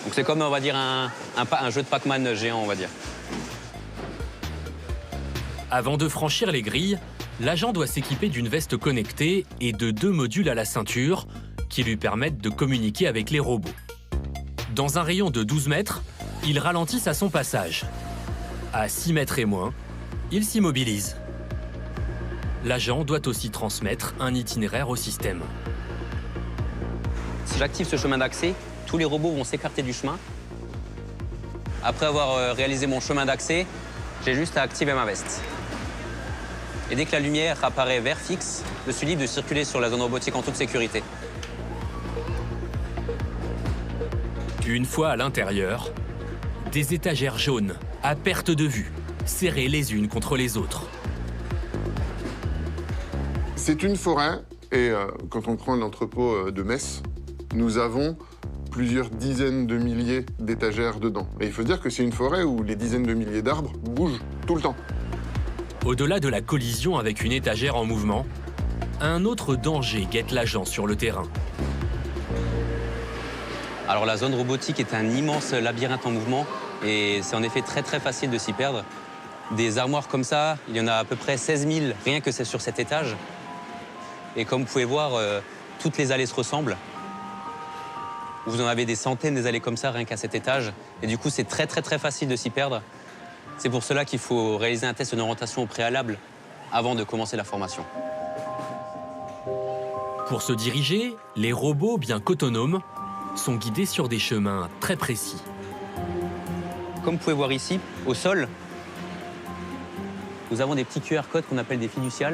Donc c'est comme, on va dire, un jeu de Pac-Man géant, on va dire. Avant de franchir les grilles, l'agent doit s'équiper d'une veste connectée et de 2 modules à la ceinture qui lui permettent de communiquer avec les robots. Dans un rayon de 12 mètres, ils ralentissent à son passage. À 6 mètres et moins, il s'immobilise. L'agent doit aussi transmettre un itinéraire au système. Si j'active ce chemin d'accès, tous les robots vont s'écarter du chemin. Après avoir réalisé mon chemin d'accès, j'ai juste à activer ma veste. Et dès que la lumière apparaît vert fixe, je suis libre de circuler sur la zone robotique en toute sécurité. Une fois à l'intérieur, des étagères jaunes, à perte de vue, serrées les unes contre les autres. C'est une forêt, et quand on prend l'entrepôt de Metz, nous avons plusieurs dizaines de milliers d'étagères dedans. Et il faut dire que c'est une forêt où les dizaines de milliers d'arbres bougent tout le temps. Au-delà de la collision avec une étagère en mouvement, un autre danger guette l'agent sur le terrain. Alors la zone robotique est un immense labyrinthe en mouvement et c'est en effet très facile de s'y perdre. Des armoires comme ça, il y en a à peu près 16 000 rien que c'est sur cet étage. Et comme vous pouvez voir, toutes les allées se ressemblent. Vous en avez des centaines des allées comme ça rien qu'à cet étage. Et du coup, c'est très facile de s'y perdre. C'est pour cela qu'il faut réaliser un test d'orientation au préalable avant de commencer la formation. Pour se diriger, les robots, bien qu'autonomes, sont guidés sur des chemins très précis. Comme vous pouvez voir ici, au sol, nous avons des petits QR codes qu'on appelle des fiduciales.